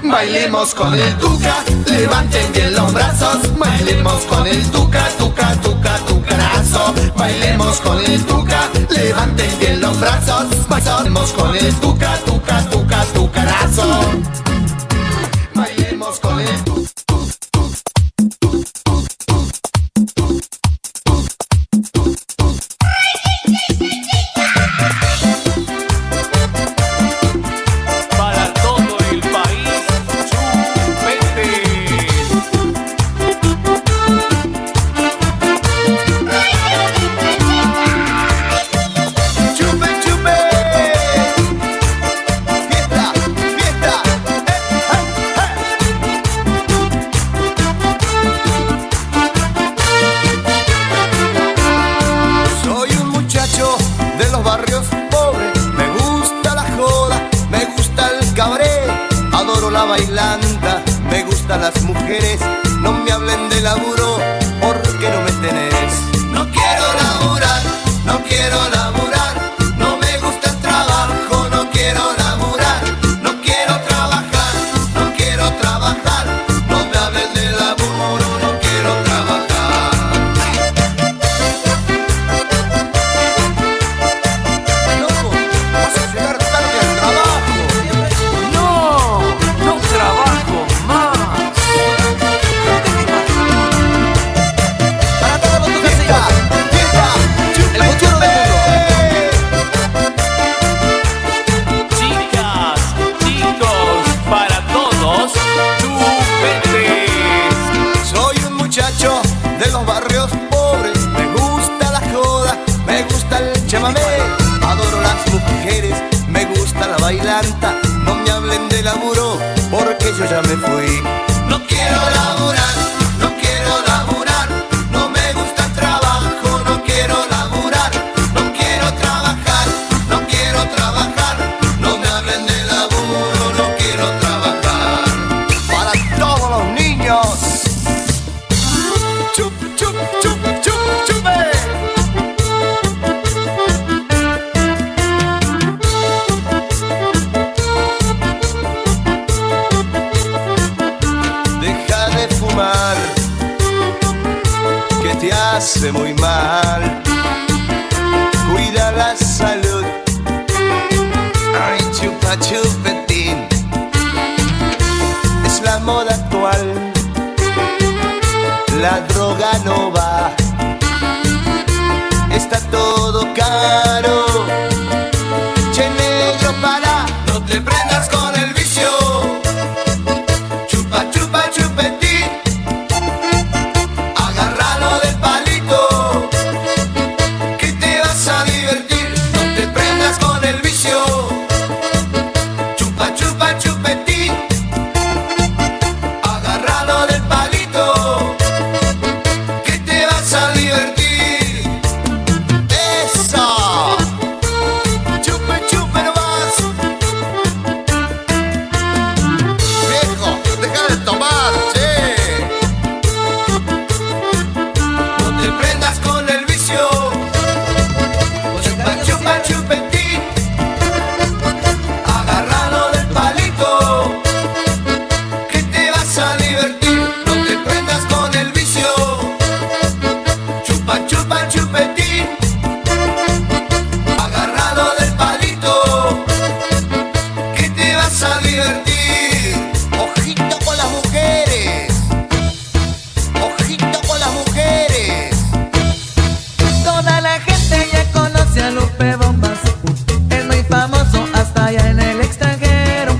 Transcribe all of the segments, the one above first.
Bailemos con el tuca, levanten bien los brazos. Bailemos con el tuca, tuca, tuca, tucanazo. Bailemos con el tuca, levanten bien los brazos. Bailemos con el tuca, tuca, tuca, tucanazo. Bailemos con el tuca. Bailanta, me gustan las mujeres, no me hablen de laburo, porque no me tenés. No quiero laburar, no quiero laburar, no me gusta el trabajo, no quiero laburar, no quiero trabajar, no quiero trabajar, no me hablen de laburo, no quiero trabajar. Loco, vas a llegar tarde al trabajo. No trabajo más. Para todos los que se llaman el futuro del mundo. Chicas, chicos, para todos, chupetes. Soy un muchacho de los barrios pobres, me gusta la joda, me gusta el chamamé, adoro las mujeres, me gusta la bailanta, no me hablen de laburo, porque yo ya me fui. No quiero laburar, no quiero laburar, no me gusta el trabajo, no quiero laburar, no quiero trabajar, no quiero trabajar, no me hablen de laburo, no quiero trabajar. Para todos los niños, chup, chup, chup, chup, chupe. Que te hace muy mal, cuida la salud. Ay, chupa chupetín, es la moda actual, la droga no va, está todo caro. Che negro, para, no te prendas con el vicio. Chupa, chupa, chupetín, agárralo del palito, que te vas a divertir. No te prendas con el vicio. Chupa, chupa, chupetín, agárralo del palito, que te vas a divertir. ¡Eso! Chupe, chupe nomás. Viejo, deja de tomar, che. No te prendas con el vicio. Chupa, chupa, chupetín, agárralo del palito, que te vas a divertir. No te prendas con el vicio. Chupa, chupa, chupetín, agárralo del palito, que te vas a divertir. Ojito con las mujeres, ojito con las mujeres. Toda la gente ya conoce a Lupe Bombas, es muy famoso hasta allá en el extranjero.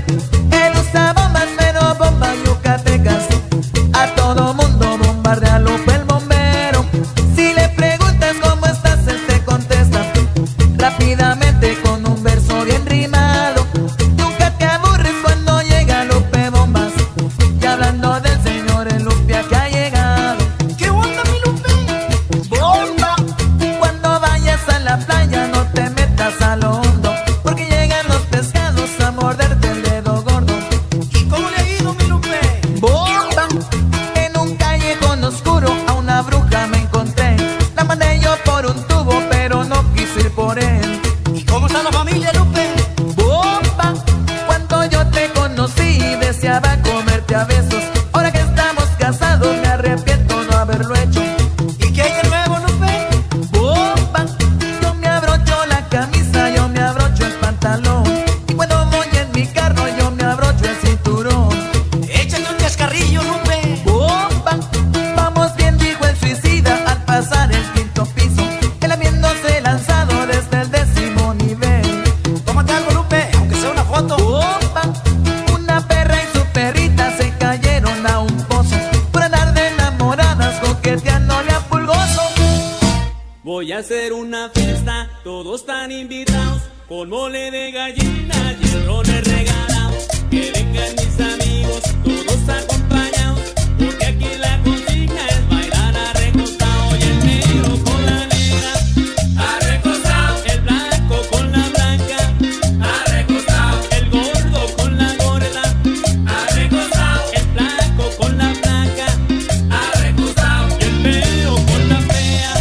Él usa bombas, pero bombas yucatecas. A todo mundo bombardea a Lupe el bombero. Si le preguntas cómo estás, él te contesta rápidamente con un verso bien rimado. Nunca te aburres cuando llega Lupe Bombas. Y hablando del señor el Lupe que ha llegado. ¿Qué onda, mi Lupe? ¡Bomba! Cuando vayas a la playa no te metas a lo hondo, porque llegan los pescados a morderte el dedo gordo. ¿Y cómo le ha ido, mi Lupe? ¡Bomba! En un callejón oscuro a una bruja me encontré. La mandé yo por un tubo, pero no quiso ir por él. ¿Y cómo está la familia, Lupe? ¡Bomba! Cuando yo te conocí deseaba comerte a besos. Ahora que estamos casados me arrepiento no haberlo hecho. ¿Y qué hay de nuevo, Lupe? ¡Bomba! Yo me abrocho la camisa, yo me abrocho el pantalón, y cuando voy en mi carro yo me abrocho el cinturón. ¡Échate un cascarrillo, Lupe! ¡Bomba! Vamos bien, dijo el suicida al pasar el quinto piso, él habiéndose lanzado desde el 10º nivel. Tómate algo, Lupe, aunque sea una foto. ¡Bomba! Una perra y su perrita se cayeron a un pozo por andar de enamoradas coqueteándole a Pulgoso. Voy a hacer una fiesta, todos están invitados, con mole de gallina y rones regalados. Que vengan mis amigos, todos acompañados, porque aquí la consigna es bailar arrecostado. Y el negro con la negra, arrecostado. El blanco con la blanca, arrecostado. El gordo con la gorda, arrecostado. El blanco con la blanca, arrecostado. Y el feo con la fea,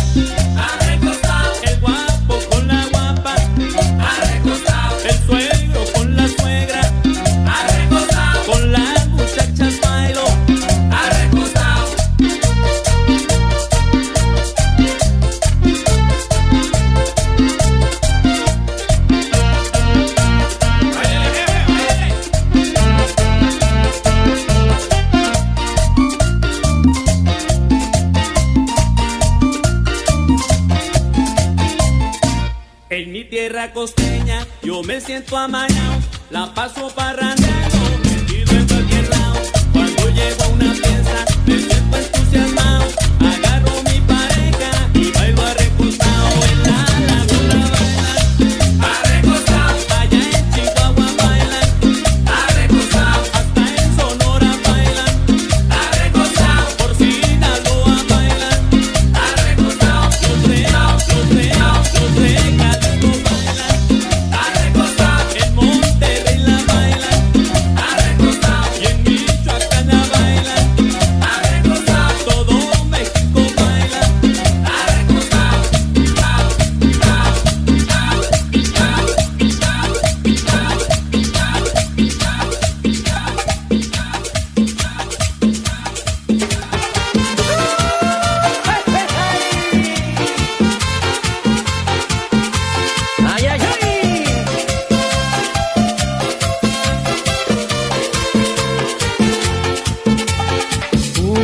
arrecostado. El guapo con la guapa, arrecostado. El suegro con la suegra, arrecostado. Con las muchachas bailo, arrecostado. En mi tierra costeña yo me siento amañado, la paso parrandeando, metido en cualquier lado. Cuando llego a una fiesta me siento entusiasmado, agarro mi pareja y bailo arrecostado. En la laguna bailan, arrecostado. Allá en Chihuahua bailan, arrecostado. Hasta en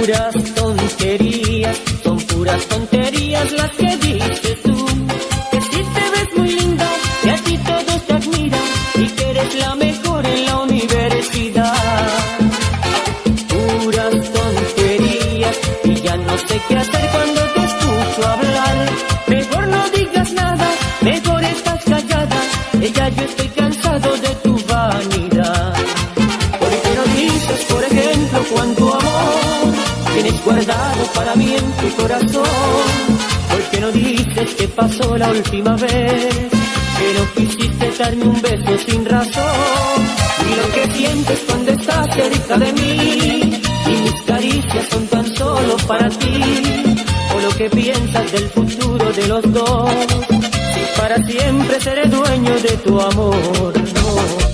Puras tonterías, son puras tonterías las que dices tú. Que si te ves muy linda, que a ti todos te admiran y que eres la mejor en la universidad. Puras tonterías y ya no sé qué hacer cuando te escucho hablar. Mejor no digas nada, mejor estás callada, ella yo estoy cansado de tu vanidad. ¿Por qué no dices, por ejemplo, cuánto amor tienes guardado para mí en tu corazón? ¿Por qué no dices qué pasó la última vez que no quisiste darme un beso sin razón? Y lo que sientes cuando estás cerca de mí, y mis caricias son tan solo para ti. O lo que piensas del futuro de los dos, si para siempre seré dueño de tu amor, no.